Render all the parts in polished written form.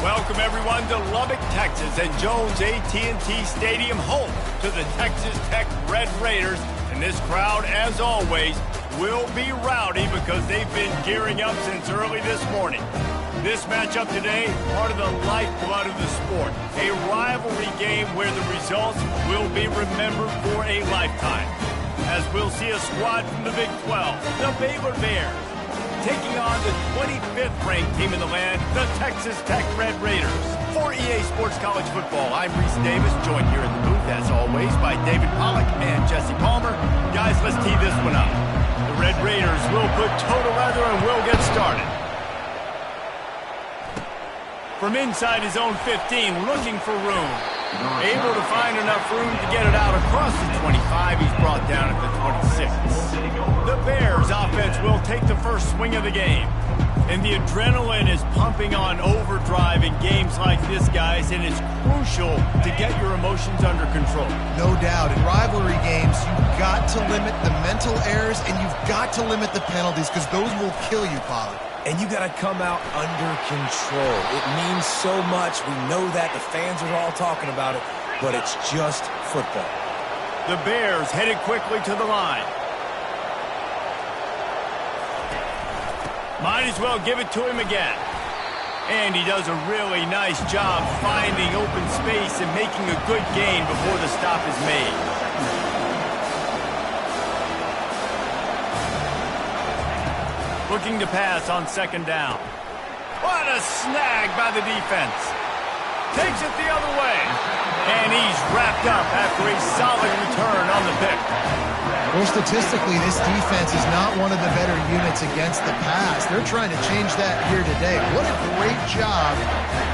Welcome everyone to Lubbock, Texas, and Jones AT&T Stadium, home to the Texas Tech Red Raiders. And this crowd, as always, will be rowdy because they've been gearing up since early this morning. This matchup today, part of the lifeblood of the sport. A rivalry game where the results will be remembered for a lifetime. As we'll see a squad from the Big 12, the Baylor Bears, taking on the 25th ranked team in the land, the Texas Tech Red Raiders. For EA Sports College Football, I'm Reese Davis, joined here in the booth, as always, by David Pollack and Jesse Palmer. Guys, let's tee this one up. The Red Raiders will put toe to leather and we'll get started. From inside his own 15, looking for room. Able to find enough room to get it out across the 25. He's brought down at the 26. The Bears offense will take the first swing of the game. And the adrenaline is pumping on overdrive in games like this, guys, and it's crucial to get your emotions under control. No doubt. In rivalry games, you've got to limit the mental errors and you've got to limit the penalties because those will kill you, Pollard. And you got to come out under control. It means so much. We know that. The fans are all talking about it, but it's just football. The Bears headed quickly to the line. Might as well give it to him again. And he does a really nice job finding open space and making a good gain before the stop is made. Looking to pass on second down. What a snag by the defense. Takes it the other way. And he's wrapped up after a solid return on the pick. Well, statistically, this defense is not one of the better units against the pass. They're trying to change that here today. What a great job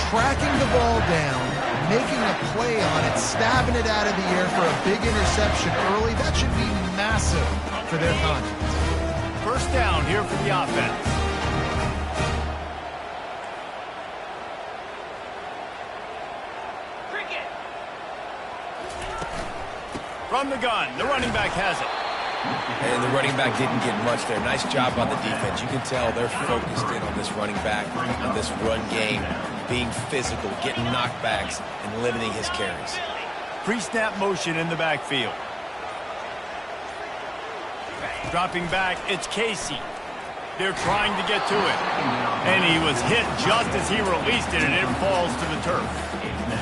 tracking the ball down, making a play on it, stabbing it out of the air for a big interception early. That should be massive for their confidence. First down here for the offense. From the gun, the running back has it. And the running back didn't get much there. Nice job on the defense. You can tell they're focused in on this running back, on this run game, being physical, getting knockbacks, and limiting his carries. Pre-snap motion in the backfield. Dropping back, it's Casey. They're trying to get to it. And he was hit just as he released it, and it falls to the turf.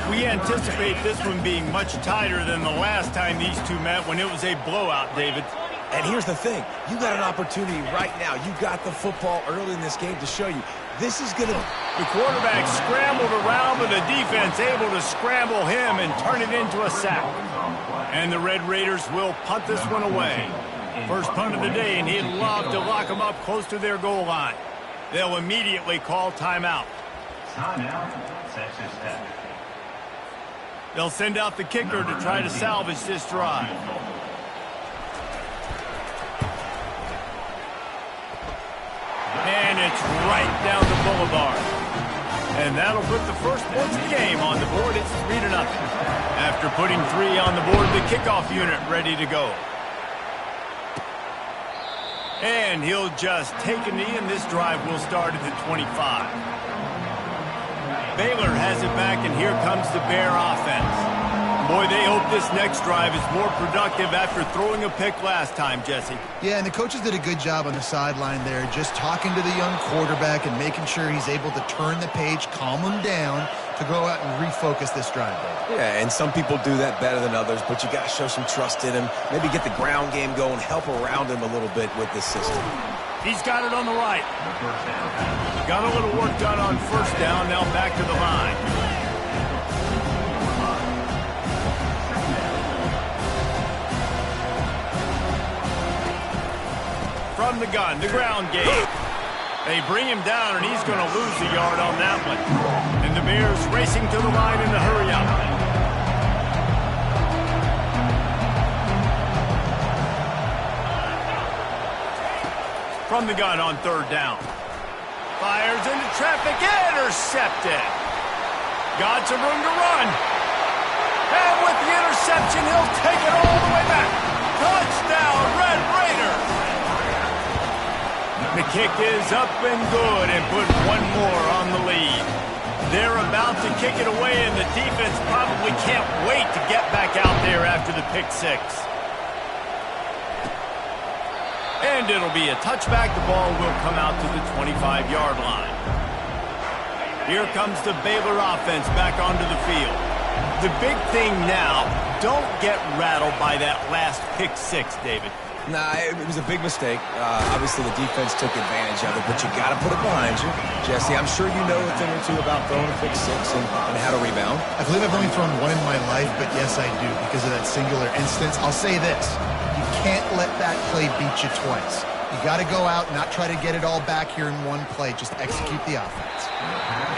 We anticipate this one being much tighter than the last time these two met when it was a blowout, David. And here's the thing. You got an opportunity right now. You got the football early in this game to show you. This is going to... The quarterback scrambled around, but the defense able to scramble him and turn it into a sack. And the Red Raiders will punt this one away. First punt of the day, and he'd love to lock them up close to their goal line. They'll immediately call timeout. Timeout, Texas Tech. They'll send out the kicker to try to salvage this drive. And it's right down the boulevard. And that'll put the first points of the game on the board. It's 3-0. After putting 3 on the board, the kickoff unit ready to go. And he'll just take a knee, and this drive will start at the 25. Baylor has it back, and here comes the Bear offense. Boy, they hope this next drive is more productive after throwing a pick last time, Jesse. Yeah, and the coaches did a good job on the sideline there, just talking to the young quarterback and making sure he's able to turn the page, calm him down, to go out and refocus this drive. Yeah, and some people do that better than others, but you got to show some trust in him. Maybe get the ground game going, help around him a little bit with this system. He's got it on the right. Got a little work done on first down, now back to the line. From the gun, the ground game. They bring him down, and he's going to lose a yard on that one. And the Bears racing to the line in the hurry-up. From the gun on third down. Fires into traffic, intercepted. Got some room to run. And with the interception, he'll take it all the way back. Touchdown, Red Raiders. The kick is up and good, and put one more on the lead. They're about to kick it away, and the defense probably can't wait to get back out there after the pick six. And it'll be a touchback. The ball will come out to the 25-yard line. Here comes the Baylor offense back onto the field. The big thing now, don't get rattled by that last pick six, David. Nah, it was a big mistake. Obviously, the defense took advantage of it, but you got to put it behind you. Jesse, I'm sure you know a thing or two about throwing a pick six and how to rebound. I believe I've only thrown one in my life, but yes, I do, because of that singular instance. I'll say this. You can't let that play beat you twice. You got to go out, not try to get it all back here in one play. Just execute the offense.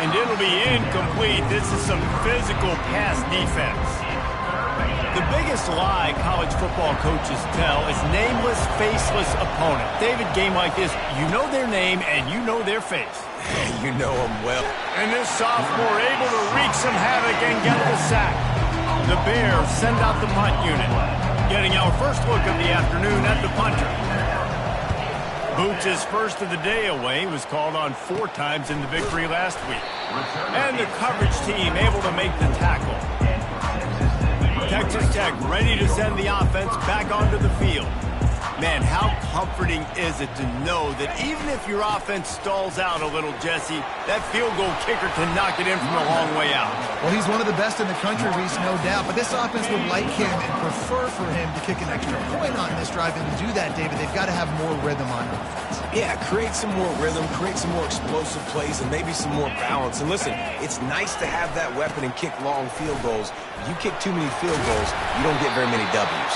And it'll be incomplete. This is some physical pass defense. The biggest lie college football coaches tell is nameless, faceless opponent. David, game like this, you know their name and you know their face. You know them well. And this sophomore able to wreak some havoc and get the sack. The Bears send out the punt unit. Getting our first look of the afternoon at the punter. Boots' first of the day away was called on 4 times in the victory last week. And the coverage team able to make the tackle. Texas Tech ready to send the offense back onto the field. Man, how comforting is it to know that even if your offense stalls out a little, Jesse, that field goal kicker can knock it in from a long way out. Well, he's one of the best in the country, Reese, no doubt. But this offense would like him and prefer for him to kick an extra point on this drive. And to do that, David, they've got to have more rhythm on offense. Yeah, create some more rhythm, create some more explosive plays, and maybe some more balance. And listen, it's nice to have that weapon and kick long field goals. You kick too many field goals, you don't get very many W's.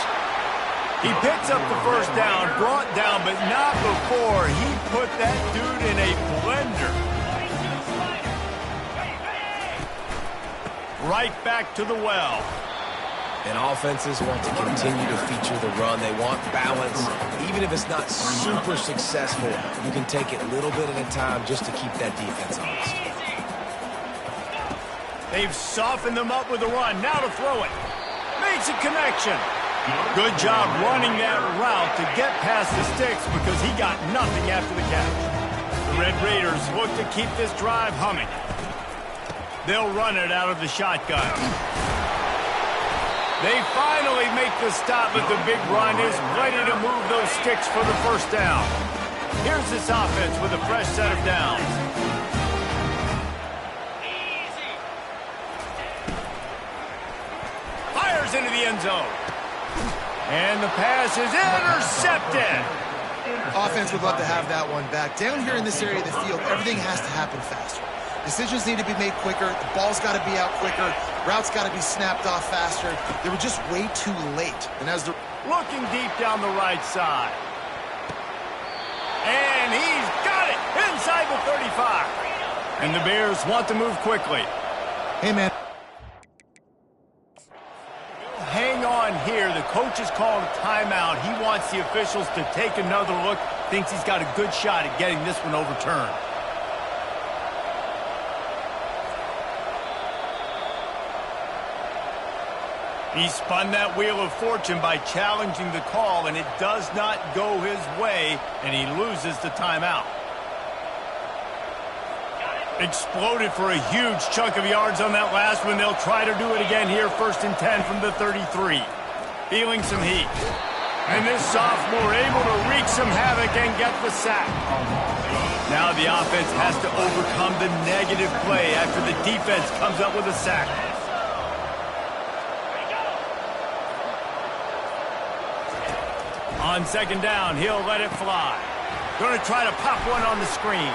He picks up the first down, brought down, but not before he put that dude in a blender. Right back to the well. And offenses want to continue to feature the run. They want balance. Even if it's not super successful, you can take it a little bit at a time just to keep that defense honest. They've softened them up with the run. Now to throw it. Makes a connection. Good job running that route to get past the sticks because he got nothing after the catch. The Red Raiders look to keep this drive humming. They'll run it out of the shotgun. They finally make the stop, but the big run is ready to move those sticks for the first down. Here's this offense with a fresh set of downs. Fires into the end zone. And the pass is intercepted. Offense would love to have that one back. Down here in this area of the field, everything has to happen faster. Decisions need to be made quicker. The ball's got to be out quicker. Routes got to be snapped off faster. They were just way too late. And as the looking deep down the right side. And he's got it inside the 35. And the Bears want to move quickly. Hey, man. Hang on here. The coach is calling a timeout. He wants the officials to take another look. Thinks he's got a good shot at getting this one overturned. He spun that wheel of fortune by challenging the call, and it does not go his way, and he loses the timeout. Exploded for a huge chunk of yards on that last one. They'll try to do it again here, 1st and 10 from the 33. Feeling some heat. And this sophomore able to wreak some havoc and get the sack. Now the offense has to overcome the negative play after the defense comes up with a sack. On 2nd down, he'll let it fly. Going to try to pop one on the screen.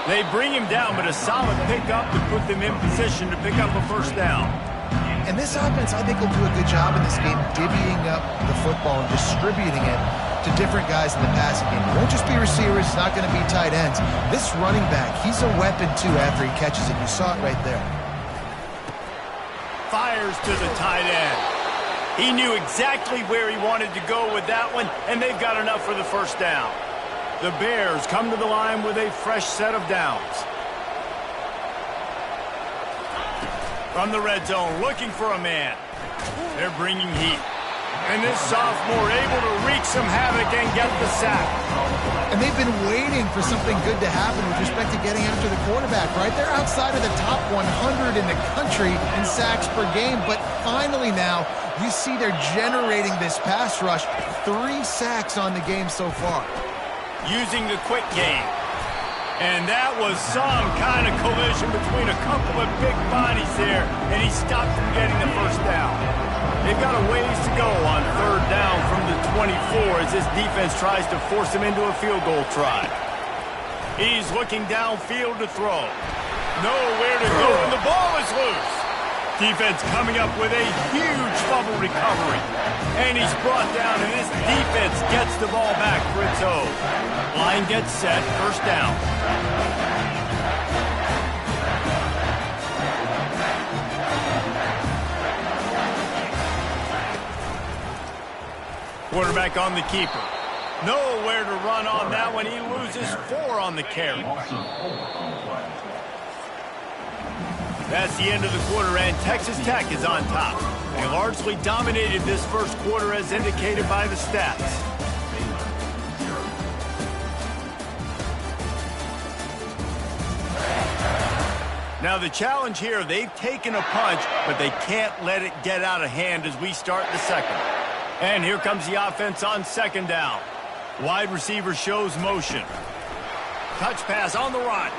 They bring him down, but a solid pickup to put them in position to pick up a 1st down. And this offense, I think, will do a good job in this game divvying up the football and distributing it to different guys in the passing game. It won't just be receivers. It's not going to be tight ends. This running back, he's a weapon, too, after he catches it. You saw it right there. Fires to the tight end. He knew exactly where he wanted to go with that one, and they've got enough for the 1st down. The Bears come to the line with a fresh set of downs. From the red zone, looking for a man. They're bringing heat. And this sophomore able to wreak some havoc and get the sack. And they've been waiting for something good to happen with respect to getting after the quarterback, right? They're outside of the top 100 in the country in sacks per game, but finally now you see they're generating this pass rush. 3 sacks on the game so far. Using the quick game. And that was some kind of collision between a couple of big bodies there, and he stopped from getting the first down. They've got a ways to go on 3rd down from the 24 as this defense tries to force him into a field goal try. He's looking downfield to throw. Nowhere to go, and the ball is loose. Defense coming up with a huge fumble recovery. And he's brought down, and this defense gets the ball back for its own. Line gets set, 1st down. Quarterback on the keeper. Nowhere to run on that one. He loses 4 on the carry. That's the end of the quarter, and Texas Tech is on top. They largely dominated this first quarter as indicated by the stats. Now the challenge here, they've taken a punch, but they can't let it get out of hand as we start the second. And here comes the offense on 2nd down. Wide receiver shows motion. Touch pass on the run.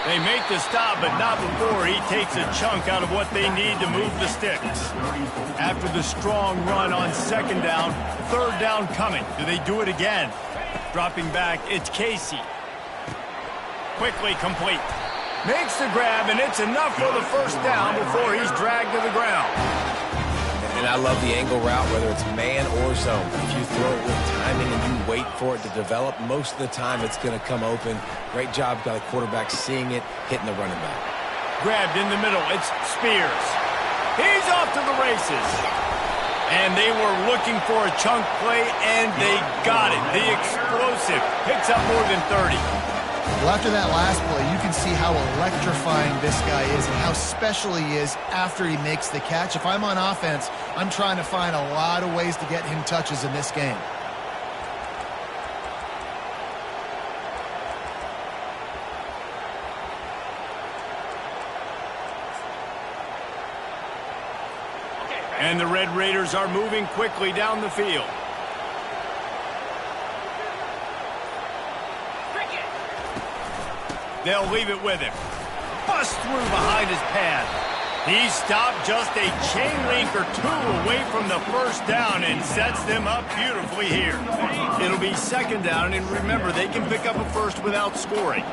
They make the stop, but not before he takes a chunk out of what they need to move the sticks. After the strong run on 2nd down, 3rd down coming. Do they do it again? Dropping back, it's Casey. Quickly complete. Makes the grab, and it's enough for the 1st down before he's dragged to the ground. And I love the angle route, whether it's man or zone. If you throw it with timing and you wait for it to develop, most of the time it's going to come open. Great job by the quarterback seeing it, hitting the running back. Grabbed in the middle. It's Spears. He's off to the races. And they were looking for a chunk play, and they got it. The explosive picks up more than 30. Well, after that last play, you can see how electrifying this guy is and how special he is after he makes the catch. If I'm on offense, I'm trying to find a lot of ways to get him touches in this game. And the Red Raiders are moving quickly down the field. They'll leave it with him. Bust through behind his pad. He stopped just a chain link or 2 away from the 1st down and sets them up beautifully here. It'll be 2nd down, and remember, they can pick up a 1st without scoring.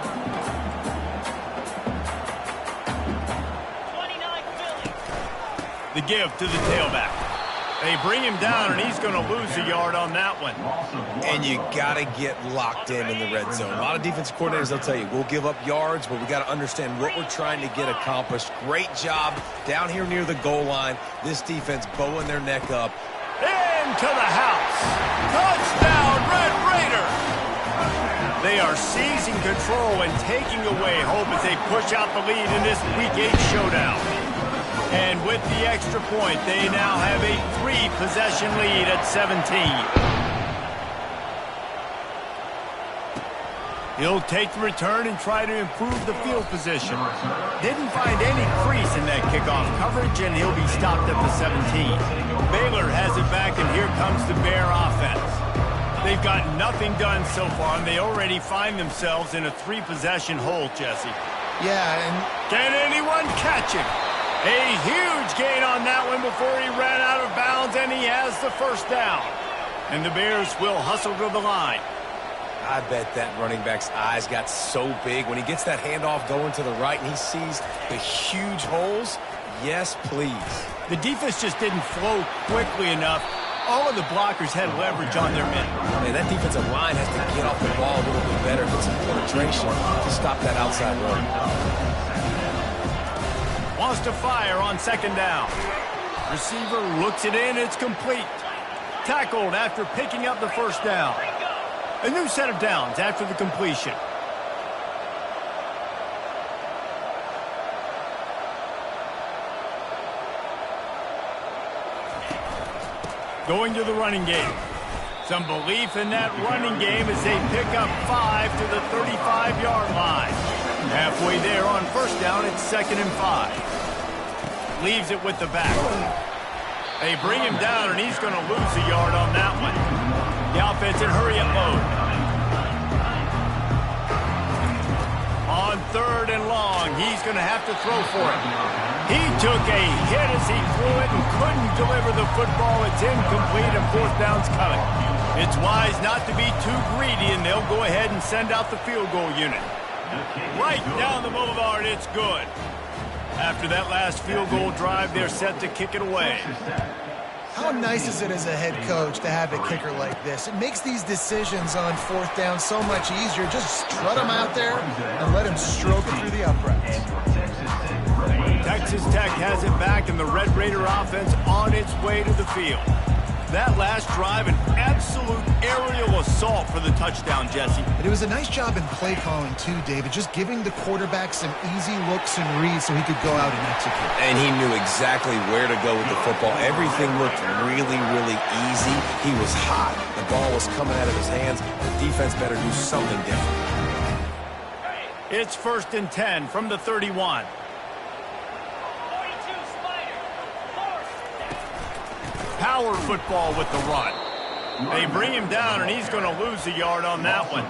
The give to the tailback. They bring him down, and he's going to lose a yard on that one. And you got to get locked in the red zone. A lot of defensive coordinators, they'll tell you, we'll give up yards, but we got to understand what we're trying to get accomplished. Great job down here near the goal line. This defense bowing their neck up. Into the house. Touchdown, Red Raiders. They are seizing control and taking away hope as they push out the lead in this Week 8 showdown. And with the extra point, they now have a 3-possession lead at 17. He'll take the return and try to improve the field position. Didn't find any crease in that kickoff coverage, and he'll be stopped at the 17. Baylor has it back, and here comes the Bear offense. They've got nothing done so far, and they already find themselves in a 3-possession hole, Jesse. Yeah, and can anyone catch him? A huge gain on that one before he ran out of bounds, and he has the 1st down. And the Bears will hustle to the line. I bet that running back's eyes got so big when he gets that handoff going to the right and he sees the huge holes. Yes, please. The defense just didn't flow quickly enough. All of the blockers had leverage on their men. Man, that defensive line has to get off the ball a little bit better, get some penetration to stop that outside run. Wants to fire on 2nd down. Receiver looks it in. It's complete. Tackled after picking up the 1st down. A new set of downs after the completion. Going to the running game. Some belief in that running game as they pick up 5 to the 35-yard line. Halfway there on first down, it's 2nd and 5. Leaves it with the back. They bring him down, and he's going to lose a yard on that one. The offense in hurry-up mode. On 3rd and long, he's going to have to throw for it. He took a hit as he threw it and couldn't deliver the football. It's incomplete, and 4th down's coming. It's wise not to be too greedy, and they'll go ahead and send out the field goal unit. Right down the boulevard, it's good. After that last field goal drive, they're set to kick it away. How nice is it as a head coach to have a kicker like this? It makes these decisions on 4th down so much easier. Just strut him out there and let him stroke it through the uprights. Texas Tech has it back, and the Red Raider offense on its way to the field. That last drive, an absolute aerial assault for the touchdown, Jesse. But it was a nice job in play calling, too, David, just giving the quarterback some easy looks and reads so he could go out and execute. And he knew exactly where to go with the football. Everything looked really, really easy. He was hot. The ball was coming out of his hands. The defense better do something different. It's 1st and 10 from the 31. Power football with the run. They bring him down, and he's going to lose a yard on that one.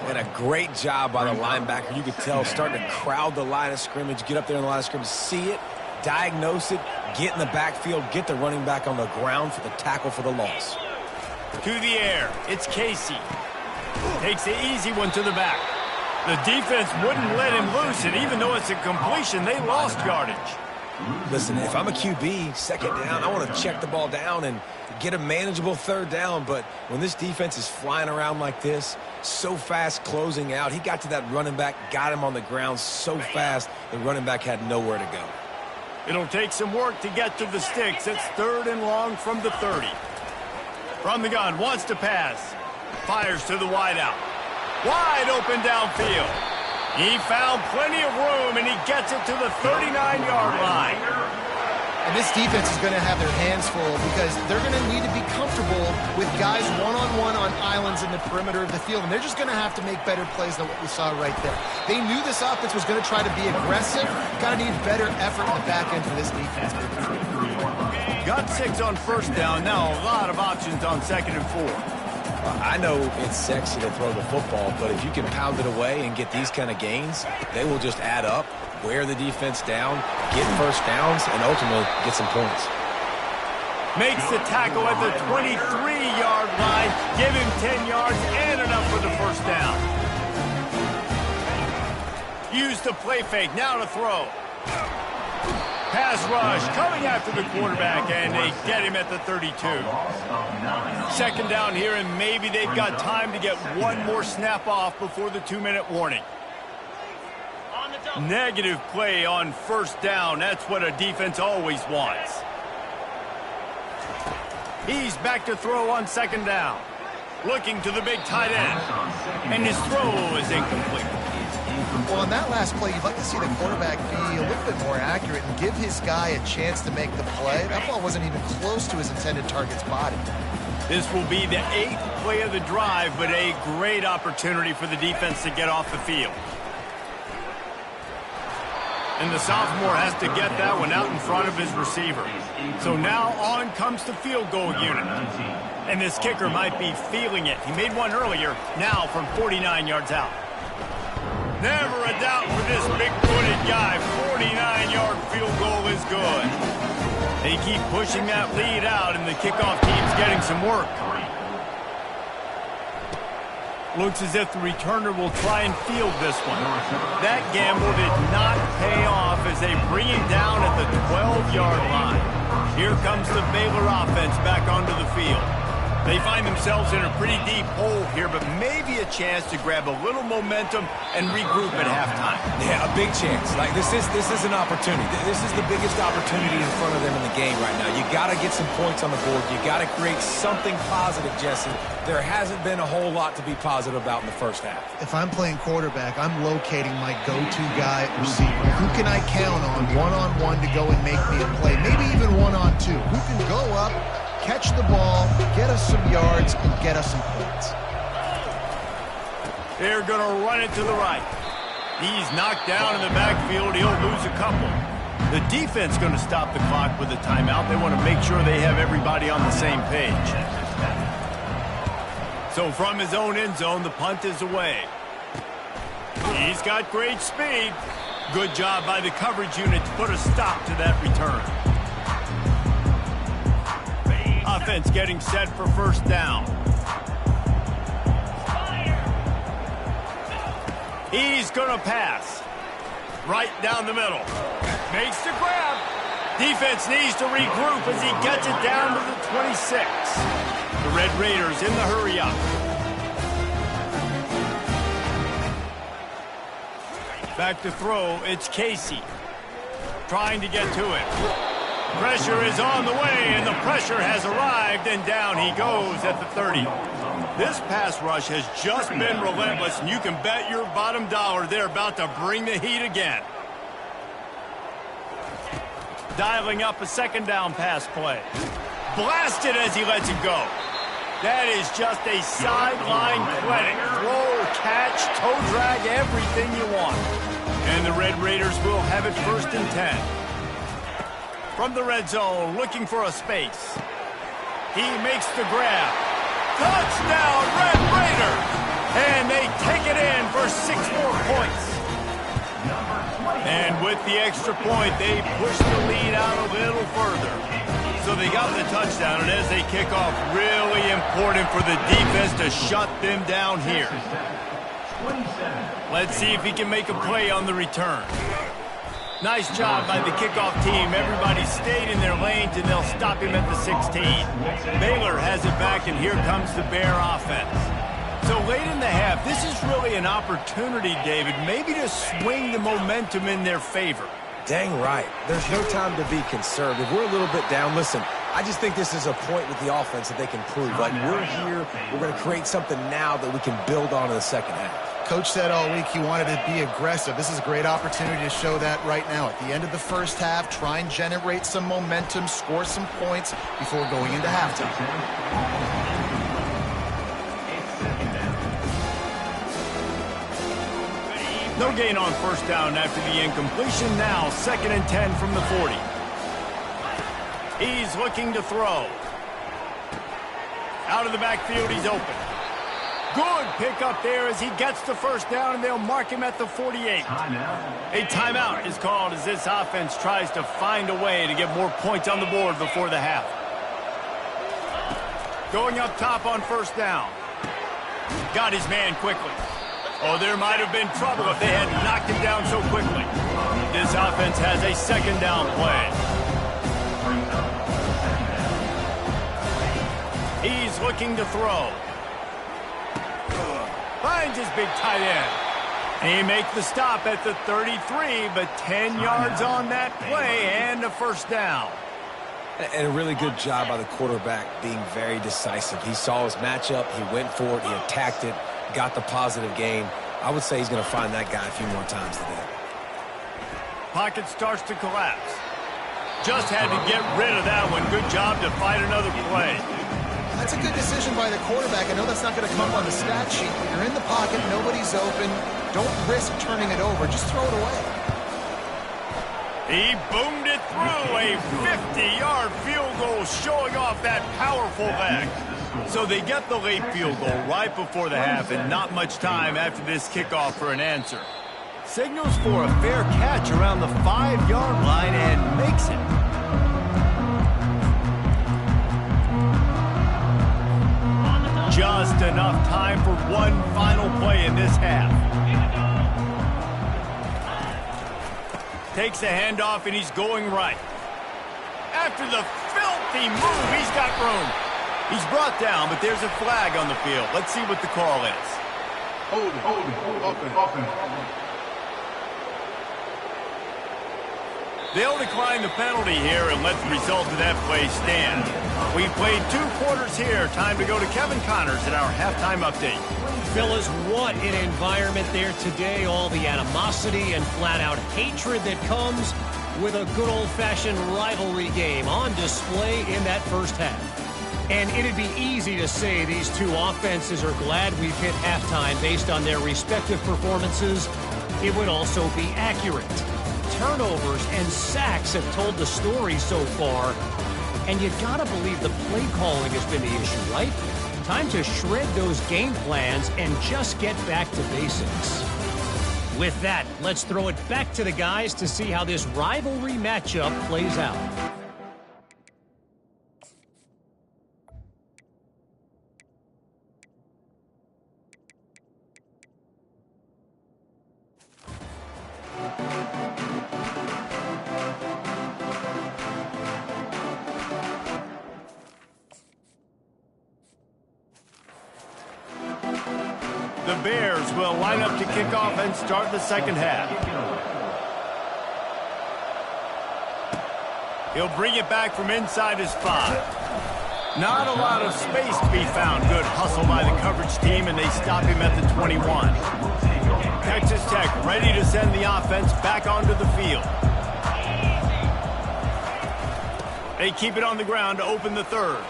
And a great job by the linebacker. You could tell starting to crowd the line of scrimmage, get up there in the line of scrimmage, see it, diagnose it, get in the backfield, get the running back on the ground for the tackle for the loss. To the air, it's Casey. Takes the easy one to the back. The defense wouldn't let him loose, and even though it's a completion, they lost yardage. Listen, if I'm a QB, 2nd down, I want to check the ball down and get a manageable 3rd down. But when this defense is flying around like this, so fast closing out, he got to that running back, got him on the ground so fast, the running back had nowhere to go. It'll take some work to get to the sticks. It's 3rd and long from the 30. From the gun, wants to pass. Fires to the wideout. Wide open downfield. He found plenty of room, and he gets it to the 39-yard line. And this defense is going to have their hands full because they're going to need to be comfortable with guys one-on-one on islands in the perimeter of the field, and they're just going to have to make better plays than what we saw right there. They knew this offense was going to try to be aggressive. Got to need better effort in the back end for this defense. Got 6 on 1st down. Now a lot of options on 2nd and 4. I know it's sexy to throw the football, but if you can pound it away and get these kind of gains, they will just add up, wear the defense down, get 1st downs, and ultimately get some points. Makes the tackle at the 23-yard line. Give him 10 yards and enough for the 1st down. Use the play fake. Now to throw. Pass rush coming after the quarterback, and they get him at the 32. 2nd down here, and maybe they've got time to get one more snap off before the 2-minute warning. Negative play on 1st down. That's what a defense always wants. He's back to throw on 2nd down. Looking to the big tight end. And his throw is incomplete. Well, on that last play, you'd like to see the quarterback be a little bit more accurate and give his guy a chance to make the play. That ball wasn't even close to his intended target's body. This will be the 8th play of the drive, but a great opportunity for the defense to get off the field. And the sophomore has to get that one out in front of his receiver. So now on comes the field goal unit. And this kicker might be feeling it. He made one earlier, now from 49 yards out. Never a doubt for this big-footed guy. 49-yard field goal is good. They keep pushing that lead out, and the kickoff team's getting some work. Looks as if the returner will try and field this one. That gamble did not pay off as they bring him down at the 12-yard line. Here comes the Baylor offense back onto the field. They find themselves in a pretty deep hole here, but maybe a chance to grab a little momentum and regroup at halftime. Yeah, a big chance. Like this is an opportunity. This is the biggest opportunity in front of them in the game right now. You got to get some points on the board. You got to create something positive, Jesse. There hasn't been a whole lot to be positive about in the 1st half. If I'm playing quarterback, I'm locating my go-to guy at receiver. Who can I count on one-on-one to go and make me a play? Maybe even one-on-two. Who can go up catch the ball, get us some yards, and get us some points. They're going to run it to the right. He's knocked down in the backfield. He'll lose a couple. The defense going to stop the clock with a timeout. They want to make sure they have everybody on the same page. So from his own end zone, the punt is away. He's got great speed. Good job by the coverage unit to put a stop to that return. Offense getting set for first down. He's going to pass. Right down the middle. Makes the grab. Defense needs to regroup as he gets it down to the 26. The Red Raiders in the hurry up. Back to throw, it's Casey. Trying to get to it. Pressure is on the way, and the pressure has arrived, and down he goes at the 30. This pass rush has just been relentless, and you can bet your bottom dollar they're about to bring the heat again. Dialing up a second down pass play. Blasted as he lets it go. That is just a sideline clinic. Throw, catch, toe drag, everything you want. And the Red Raiders will have it first and 10. From the red zone, looking for a space. He makes the grab. Touchdown, Red Raiders! And they take it in for 6 more points. And with the extra point, they push the lead out a little further. So they got the touchdown, and as they kick off, really important for the defense to shut them down here. Let's see if he can make a play on the return. Nice job by the kickoff team. Everybody stayed in their lanes, and they'll stop him at the 16. Baylor has it back, and here comes the Bear offense. So late in the half, this is really an opportunity, David, maybe to swing the momentum in their favor. Dang right. There's no time to be conservative. We're a little bit down. Listen, I just think this is a point with the offense that they can prove. Like, we're here, we're going to create something now that we can build on in the second half. Coach said all week he wanted to be aggressive. This is a great opportunity to show that right now. At the end of the first half, try and generate some momentum, score some points before going into halftime. No gain on first down after the incompletion. Now 2nd and 10 from the 40. He's looking to throw. Out of the backfield, he's open. Good pickup there as he gets the first down, and they'll mark him at the 48. A timeout is called as this offense tries to find a way to get more points on the board before the half. Going up top on first down. Got his man quickly. Oh, there might have been trouble if they had knocked him down so quickly. This offense has a second down play. He's looking to throw. Finds his big tight end. He makes the stop at the 33, but 10 yards on that play and a first down. And a really good job by the quarterback being very decisive. He saw his matchup, he went for it, he attacked it, got the positive gain. I would say he's going to find that guy a few more times today. Pocket starts to collapse. Just had to get rid of that one. Good job to fight another play. That's a good decision by the quarterback. I know that's not going to come up on the stat sheet, but you're in the pocket, nobody's open. Don't risk turning it over. Just throw it away. He boomed it through. A 50-yard field goal showing off that powerful leg. So they get the late field goal right before the half, and not much time after this kickoff for an answer. Signals for a fair catch around the 5-yard line and makes it. Just enough time for one final play in this half. Takes a handoff, and he's going right. After the filthy move, he's got room. He's brought down, but there's a flag on the field. Let's see what the call is. Hold it. They'll decline the penalty here and let the result of that play stand. We've played 2 quarters here. Time to go to Kevin Connors at our halftime update. Fellas, what an environment there today. All the animosity and flat-out hatred that comes with a good old-fashioned rivalry game on display in that first half. And it'd be easy to say these two offenses are glad we've hit halftime based on their respective performances. It would also be accurate. Turnovers and sacks have told the story so far. And you gotta believe the play calling has been the issue, right? Time to shred those game plans and just get back to basics. With that, let's throw it back to the guys to see how this rivalry matchup plays out. The Bears will line up to kick off and start the second half. He'll bring it back from inside his 5. Not a lot of space to be found. Good hustle by the coverage team, and they stop him at the 21. Texas Tech ready to send the offense back onto the field. They keep it on the ground to open the third.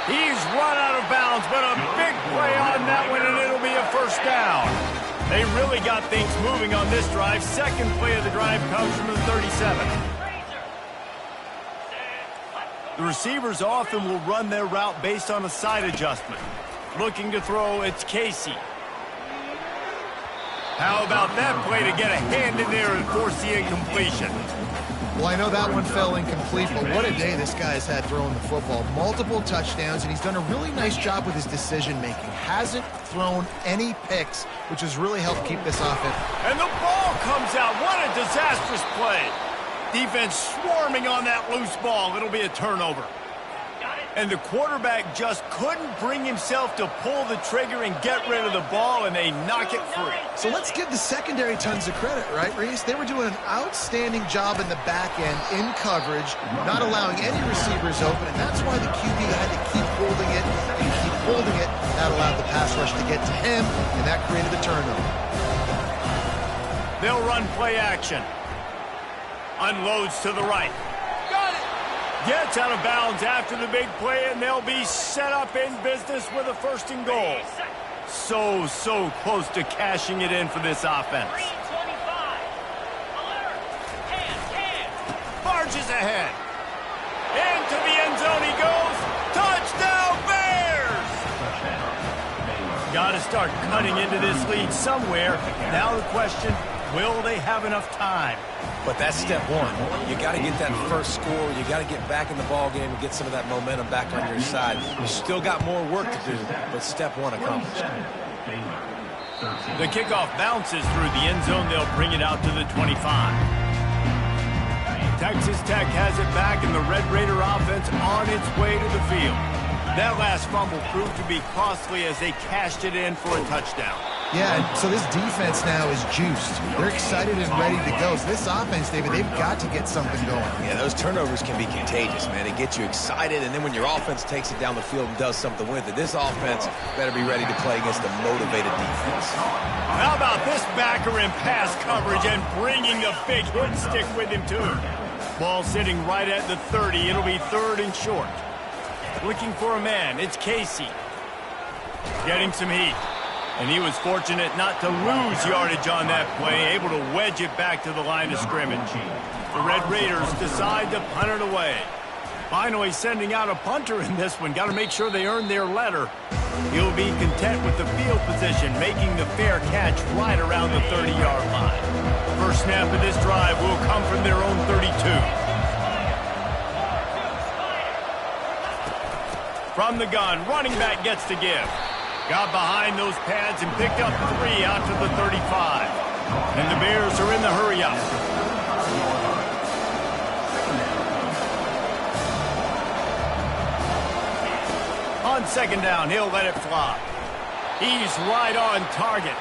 He's run out of bounds, but a big play on that one, and it'll be a first down. They really got things moving on this drive. Second play of the drive comes from the 37. The receivers often will run their route based on a side adjustment. Looking to throw, it's Casey. How about that play to get a hand in there and force the incompletion? Well, I know that one fell incomplete, but what a day this guy's had throwing the football. Multiple touchdowns, and he's done a really nice job with his decision-making. Hasn't thrown any picks, which has really helped keep this offense. And the ball comes out. What a disastrous play. Defense swarming on that loose ball. It'll be a turnover. And the quarterback just couldn't bring himself to pull the trigger and get rid of the ball, and they knock it free. So let's give the secondary tons of credit, right, Reese? They were doing an outstanding job in the back end, in coverage, not allowing any receivers open, and that's why the QB had to keep holding it and keep holding it. That allowed the pass rush to get to him, and that created the turnover. They'll run play action. Unloads to the right. Gets out of bounds after the big play, and they'll be set up in business with a first and goal. So close to cashing it in for this offense. Barges ahead. Into the end zone he goes. Touchdown, Bears! Got to start cutting into this lead somewhere. Now the question, will they have enough time? But that's step one. You got to get that first score. You got to get back in the ball game and get some of that momentum back on your side. You still got more work to do, but step one accomplished. The kickoff bounces through the end zone. They'll bring it out to the 25. Texas Tech has it back, and the Red Raider offense on its way to the field. That last fumble proved to be costly as they cashed it in for a touchdown. Yeah, so this defense now is juiced. They're excited and ready to go. So this offense, David, they've got to get something going. Yeah, those turnovers can be contagious, man. They get you excited, and then when your offense takes it down the field and does something with it, this offense better be ready to play against a motivated defense. How about this backer in pass coverage and bringing the big hit stick with him, too? Ball sitting right at the 30. It'll be third and short. Looking for a man. It's Casey. Getting some heat. And he was fortunate not to lose yardage on that play, able to wedge it back to the line of scrimmage. The Red Raiders decide to punt it away. Finally sending out a punter in this one. Got to make sure they earn their letter. He'll be content with the field position, making the fair catch right around the 30-yard line. First snap of this drive will come from their own 32. From the gun, running back gets to give. Got behind those pads and picked up 3 out to the 35. And the Bears are in the hurry-up. On second down, he'll let it fly. He's right on target.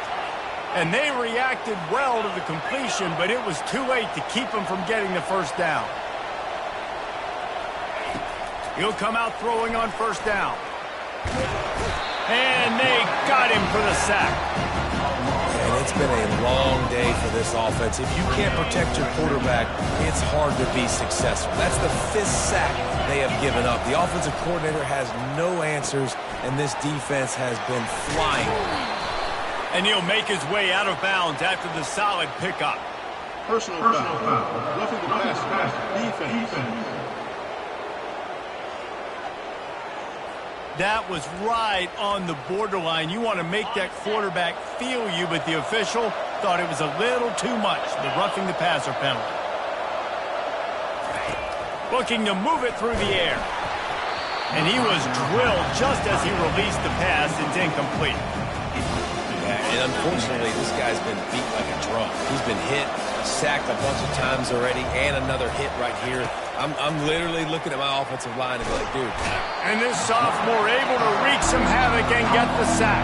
And they reacted well to the completion, but it was too late to keep him from getting the first down. He'll come out throwing on first down. And they got him for the sack. And It's been a long day for this offense. If you can't protect your quarterback, it's hard to be successful. That's the 5th sack they have given up. The offensive coordinator has no answers, and this defense has been flying. And he'll make his way out of bounds after the solid pickup. Personal foul. Roughing the passer. Defense. That was right on the borderline. You want to make that quarterback feel you, but the official thought it was a little too much, the roughing the passer penalty. Looking to move it through the air. And he was drilled just as he released the pass. It's incomplete. Yeah, and unfortunately, this guy's been beat like a drum. He's been hit, sacked a bunch of times already, and another hit right here. I'm literally looking at my offensive line and be like, dude. And this sophomore able to wreak some havoc and get the sack.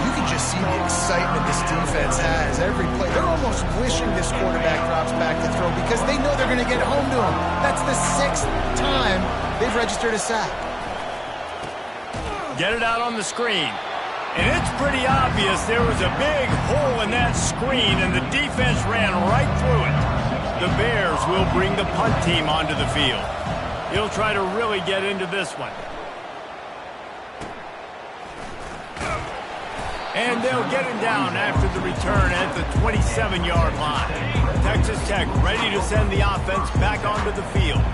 You can just see the excitement this defense has every play. They're almost wishing this quarterback drops back to throw because they know they're going to get home to him. That's the 6th time they've registered a sack. Get it out on the screen. And it's pretty obvious there was a big hole in that screen, and the defense ran right through it. The Bears will bring the punt team onto the field. He'll try to really get into this one. And they'll get him down after the return at the 27-yard line. Texas Tech ready to send the offense back onto the field.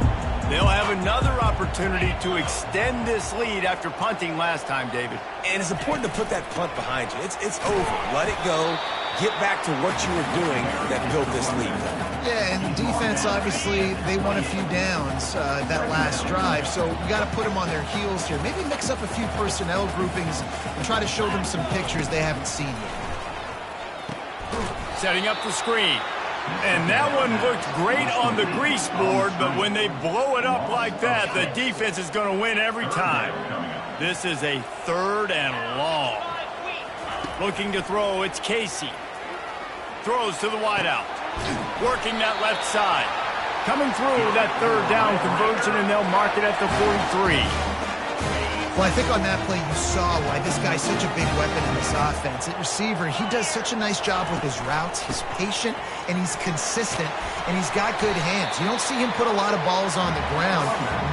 They'll have another opportunity to extend this lead after punting last time, David. And it's important to put that punt behind you. It's over. Let it go. Get back to what you were doing that built this lead. Yeah, and defense, obviously, they won a few downs that last drive, so you got to put them on their heels here. Maybe mix up a few personnel groupings and try to show them some pictures they haven't seen yet. Setting up the screen. And that one looked great on the grease board, but when they blow it up like that, the defense is going to win every time. This is a 3rd and long. Looking to throw, it's Casey. Throws to the wideout. Working that left side. Coming through that 3rd down conversion, and they'll mark it at the 43. Well, I think on that play you saw why this guy's such a big weapon in this offense. At receiver, he does such a nice job with his routes. He's patient, and he's consistent, and he's got good hands. You don't see him put a lot of balls on the ground.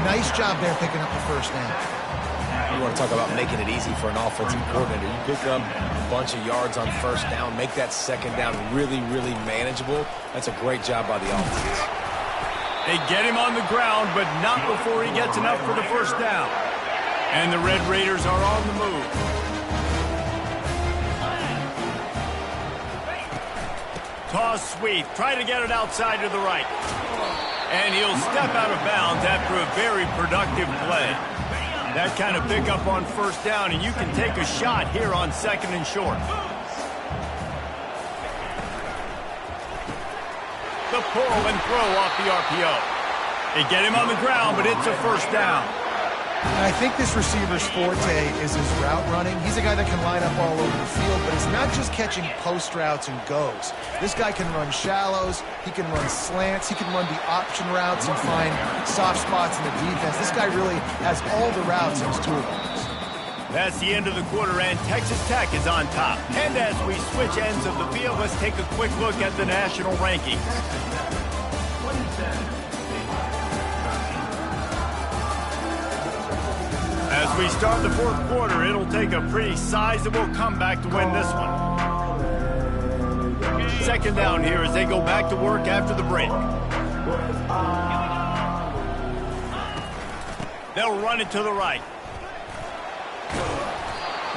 Nice job there picking up the 1st down. You want to talk about making it easy for an offensive coordinator. You pick up a bunch of yards on 1st down, make that 2nd down really, really manageable. That's a great job by the offense. They get him on the ground, but not before he gets enough for the 1st down. And the Red Raiders are on the move. Toss sweep. Try to get it outside to the right. And he'll step out of bounds after a very productive play. That kind of pickup on 1st down, and you can take a shot here on 2nd and short. The pull and throw off the RPO. They get him on the ground, but it's a 1st down. And I think this receiver's forte is his route running. He's a guy that can line up all over the field, but it's not just catching post routes and goes. This guy can run shallows, he can run slants, he can run the option routes and find soft spots in the defense. This guy really has all the routes in his toolbox. That's the end of the quarter, and Texas Tech is on top. And as we switch ends of the field, let's take a quick look at the national rankings. As we start the 4th quarter, it'll take a pretty sizable comeback to win this one. 2nd down here as they go back to work after the break. They'll run it to the right.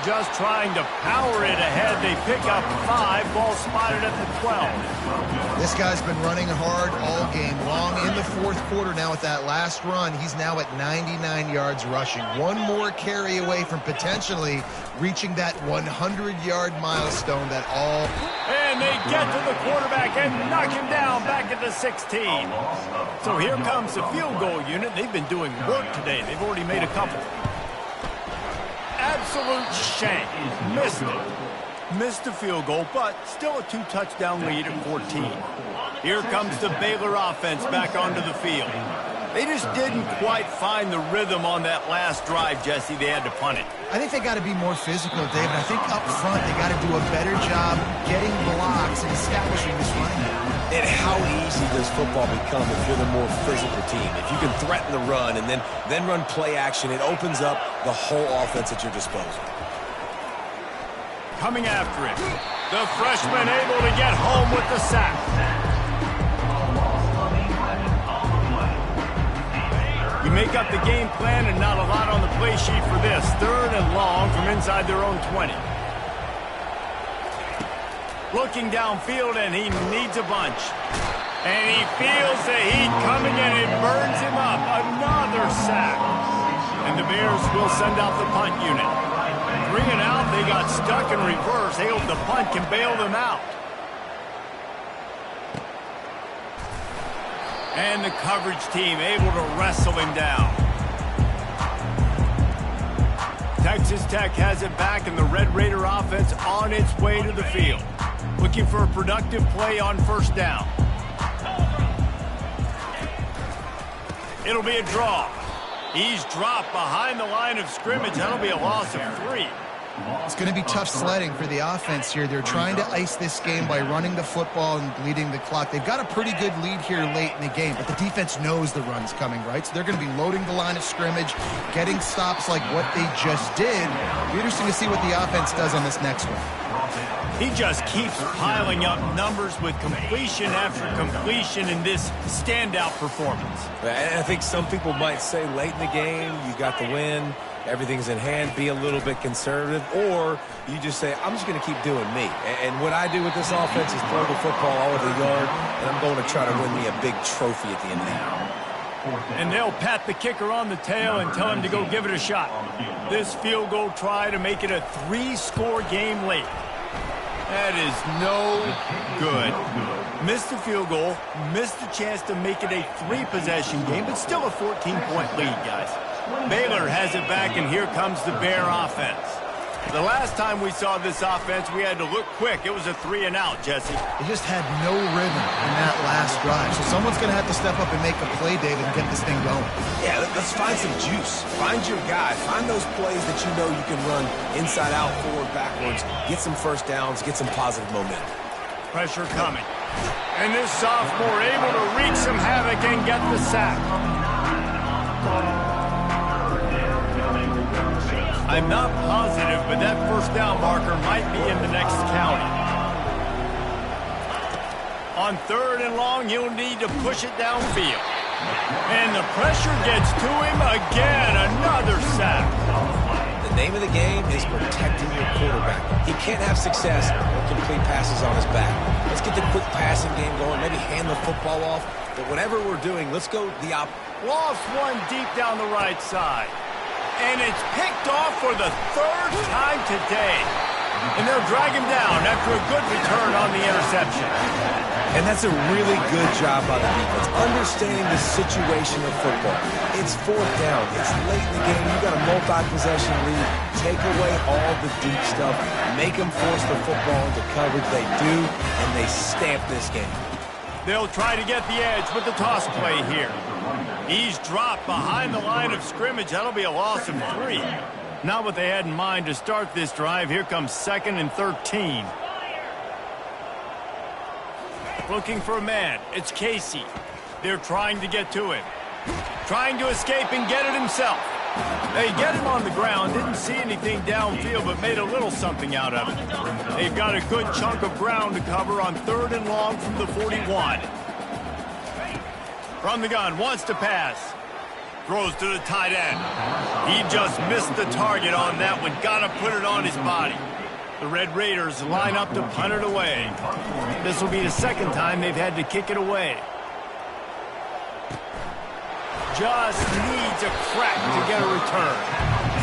Just trying to power it ahead. They pick up 5. Ball spotted at the 12. This guy's been running hard all game long. In the 4th quarter now with that last run, he's now at 99 yards rushing. One more carry away from potentially reaching that 100-yard milestone that all... And they get to the quarterback and knock him down back at the 16. So here comes the field goal unit. They've been doing work today. They've already made a couple. Absolute shank. Missed it. Missed the field goal, but still a 2-touchdown lead at 14. Here comes the Baylor offense back onto the field. They just didn't quite find the rhythm on that last drive, Jesse. They had to punt it. I think they got to be more physical, David. I think up front they got to do a better job getting blocks and establishing this running game. And how easy does football become if you're the more physical team? If you can threaten the run and then run play action, it opens up the whole offense at your disposal. Coming after it. The freshman able to get home with the sack. You make up the game plan and not a lot on the play sheet for this. 3rd and long from inside their own 20. Looking downfield, and he needs a bunch. And he feels the heat coming, and it burns him up. Another sack. And the Bears will send out the punt unit. 3 and out, they got stuck in reverse. They hope the punt can bail them out. And the coverage team able to wrestle him down. Texas Tech has it back, and the Red Raider offense on its way to the field. Looking for a productive play on 1st down. It'll be a draw. He's dropped behind the line of scrimmage. That'll be a loss of 3. It's going to be tough sledding for the offense here. They're trying to ice this game by running the football and bleeding the clock. They've got a pretty good lead here late in the game, but the defense knows the run's coming, right? So they're going to be loading the line of scrimmage, getting stops like what they just did. It'll be interesting to see what the offense does on this next one. He just keeps piling up numbers with completion after completion in this standout performance. And I think some people might say late in the game, you got the win, everything's in hand, be a little bit conservative, or you just say, I'm just going to keep doing me. And what I do with this offense is throw the football all over the yard, and I'm going to try to win me a big trophy at the end of the game. And they'll pat the kicker on the tail and tell him to go give it a shot. This field goal try to make it a 3-score game late. That is no good. Missed the field goal, missed the chance to make it a 3-possession game, but still a 14-point lead, guys. Baylor has it back, and here comes the Bear offense. The last time we saw this offense, we had to look quick. It was a 3 and out, Jesse. They just had no rhythm in that last drive. So someone's going to have to step up and make a play, David, and get this thing going. Yeah, let's find some juice. Find your guy. Find those plays that you know you can run inside out, forward, backwards. Get some 1st downs. Get some positive momentum. Pressure coming. And this sophomore able to wreak some havoc and get the sack. I'm not positive, but that 1st down marker might be in the next county. On 3rd and long, he'll need to push it downfield. And the pressure gets to him again. Another sack. The name of the game is protecting your quarterback. He can't have success or complete passes on his back. Let's get the quick passing game going, maybe hand the football off. But whatever we're doing, let's go the opposite. Lost one deep down the right side. And it's picked off for the 3rd time today. And they'll drag him down after a good return on the interception. And that's a really good job by the defense, understanding the situation of football. It's 4th down. It's late in the game. You got a multi-possession lead. Take away all the deep stuff. Make them force the football into coverage. They do, and they stamp this game. They'll try to get the edge with the toss play here. He's dropped behind the line of scrimmage. That'll be a loss of 3. Not what they had in mind to start this drive. Here comes 2nd and 13. Looking for a man. It's Casey. They're trying to get to him. Trying to escape and get it himself. They get him on the ground. Didn't see anything downfield, but made a little something out of it. They've got a good chunk of ground to cover on 3rd and long from the 41. From the gun, wants to pass. Throws to the tight end. He just missed the target on that one. Got to put it on his body. The Red Raiders line up to punt it away. This will be the 2nd time they've had to kick it away. Just needs a crack to get a return.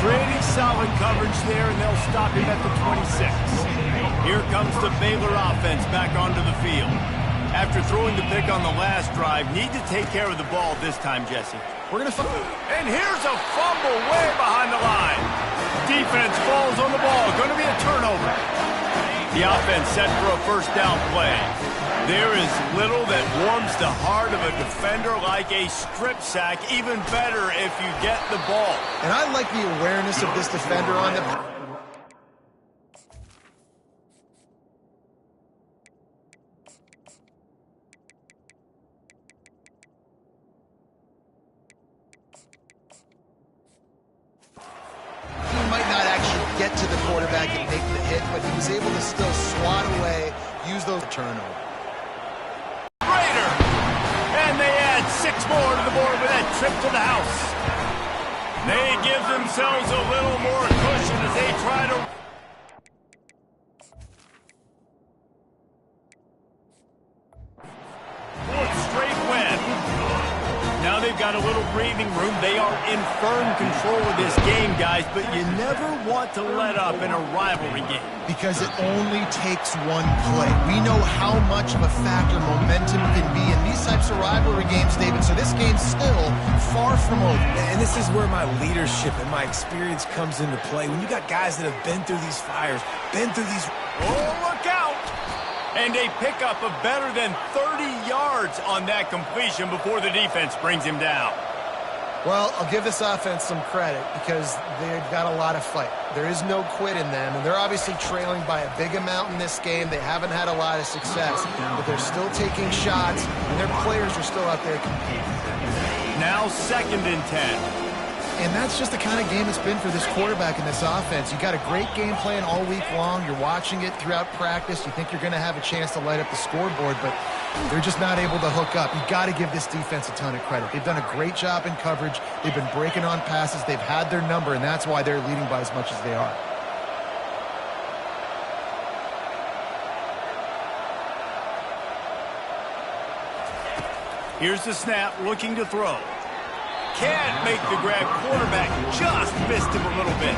Pretty solid coverage there, and they'll stop him at the 26. Here comes the Baylor offense back onto the field. After throwing the pick on the last drive, need to take care of the ball this time, Jesse. We're going to and here's a fumble way behind the line. Defense falls on the ball. Going to be a turnover. The offense set for a 1st down play. There is little that warms the heart of a defender like a strip sack. Even better if you get the ball. And I like the awareness of this defender on the... get to the quarterback and make the hit, but he was able to still swat away, use those turnover. Raider! And they add 6 more to the board with that trip to the house. They give themselves a little more cushion as they try to... Fourth straight win. Now they've got a little breathing room. They are in firm control of this game, guys, but you never want to let up in a rivalry game. Because it only takes one play. We know how much of a factor momentum can be in these types of rivalry games, David, so this game's still far from over. And this is where my leadership and my experience comes into play. When you got guys that have been through these fires, been through these... Oh, look out! And a pickup of better than 30 yards on that completion before the defense brings him down. Well, I'll give this offense some credit because they've got a lot of fight. There is no quit in them, and they're obviously trailing by a big amount in this game. They haven't had a lot of success, but they're still taking shots, and their players are still out there competing. Now 2nd and 10. And that's just the kind of game it's been for this quarterback in this offense. You got a great game plan all week long. You're watching it throughout practice. You think you're going to have a chance to light up the scoreboard, but they're just not able to hook up. You got to give this defense a ton of credit. They've done a great job in coverage. They've been breaking on passes. They've had their number, and that's why they're leading by as much as they are. Here's the snap, looking to throw. Can't make the grab. Quarterback just missed him a little bit.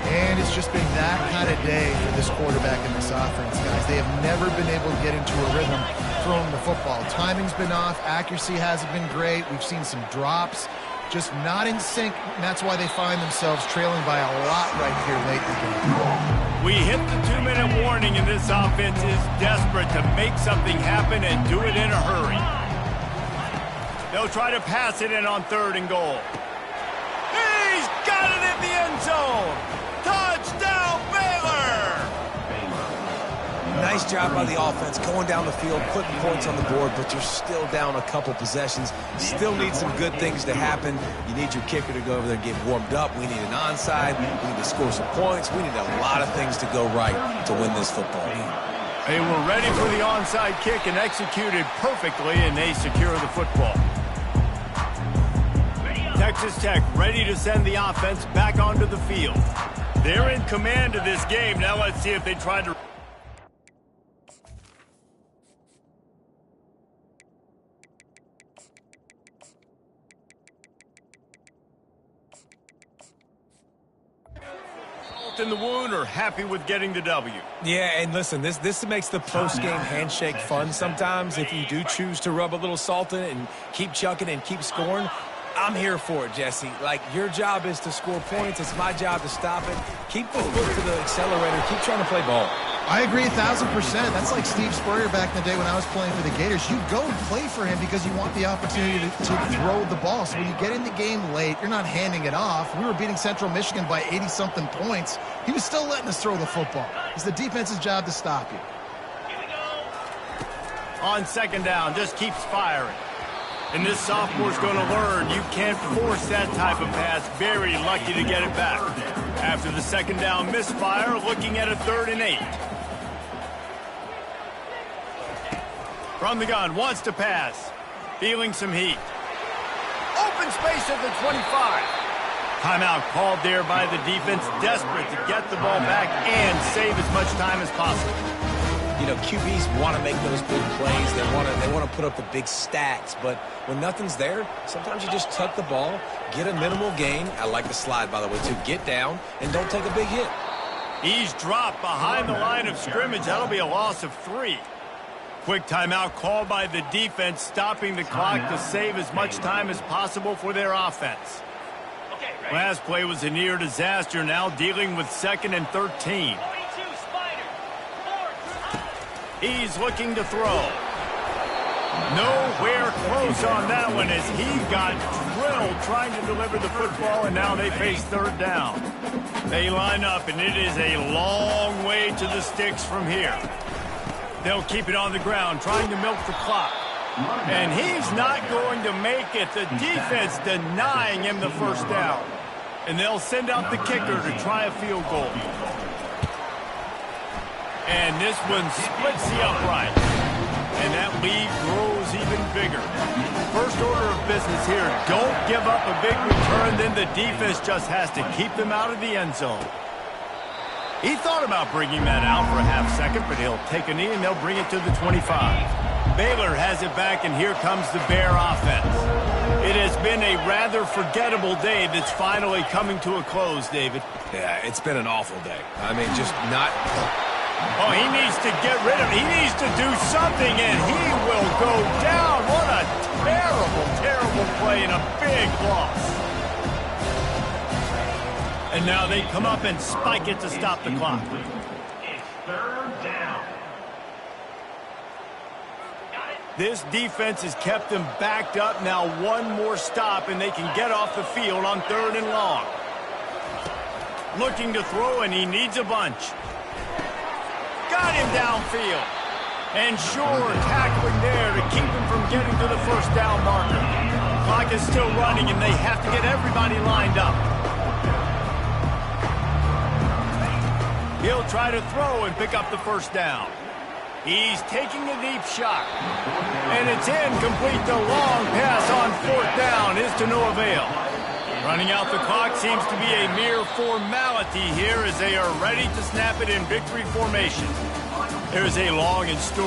And it's just been that kind of day for this quarterback in this offense, guys. They have never been able to get into a rhythm throwing the football. Timing's been off. Accuracy hasn't been great. We've seen some drops. Just not in sync, and that's why they find themselves trailing by a lot right here late in the game. We hit the 2-minute warning, and this offense is desperate to make something happen and do it in a hurry. They'll try to pass it in on 3rd and goal. He's got it in the end zone. Touchdown, Baylor! Nice job by the offense going down the field, putting points on the board, but you're still down a couple possessions. Still need some good things to happen. You need your kicker to go over there and get warmed up. We need an onside. We need to score some points. We need a lot of things to go right to win this football game. They were ready for the onside kick and executed perfectly, and they secure the football. Texas Tech ready to send the offense back onto the field. They're in command of this game. Now let's see if they try to... in the wound or happy with getting the W. Yeah, and listen, this makes the post-game handshake fun sometimes. If you do choose to rub a little salt in it and keep chucking and keep scoring, I'm here for it, Jesse. Like, your job is to score points. It's my job to stop it. Keep the foot to the accelerator. Keep trying to play ball. I agree 1,000%. That's like Steve Spurrier back in the day when I was playing for the Gators. You go and play for him because you want the opportunity to throw the ball. So when you get in the game late, you're not handing it off. We were beating Central Michigan by 80-something points. He was still letting us throw the football. It's the defense's job to stop you. On 2nd down, just keeps firing. And this sophomore's going to learn you can't force that type of pass. Very lucky to get it back. After the 2nd down misfire, looking at a 3rd and 8. From the gun, wants to pass. Feeling some heat. Open space at the 25. Timeout called there by the defense, desperate to get the ball back and save as much time as possible. You know, QBs want to make those big plays. They want to put up the big stats. But when nothing's there, sometimes you just tuck the ball, get a minimal gain. I like the slide, by the way, to get down and don't take a big hit. He's dropped behind the line of scrimmage. That'll be a loss of 3. Quick timeout called by the defense, stopping the clock to save as much time as possible for their offense. Last play was a near disaster, now dealing with 2nd and 13. He's looking to throw. Nowhere close on that one as he got drilled trying to deliver the football, and now they face third down. They line up, and it is a long way to the sticks from here. They'll keep it on the ground, trying to milk the clock. And he's not going to make it. The defense denying him the first down. And they'll send out the kicker to try a field goal. And this one splits the upright. And that lead grows even bigger. First order of business here, don't give up a big return, then the defense just has to keep them out of the end zone. He thought about bringing that out for a half second, but he'll take a knee and they'll bring it to the 25. Baylor has it back, and here comes the Bear offense. It has been a rather forgettable day that's finally coming to a close, David. Yeah, it's been an awful day. I mean, just not... Oh, he needs to get rid of it. He needs to do something, and he will go down. What a terrible, terrible play and a big loss. And now they come up and spike it to stop the clock. It's third down. This defense has kept them backed up. Now one more stop, and they can get off the field on third and long. Looking to throw, and he needs a bunch. Got him downfield. And sure, tackling there to keep him from getting to the first down marker. Clock is still running, and they have to get everybody lined up. He'll try to throw and pick up the first down. He's taking a deep shot. And it's incomplete. The long pass on fourth down is to no avail. Running out the clock seems to be a mere formality here as they are ready to snap it in victory formation. There's a long and storied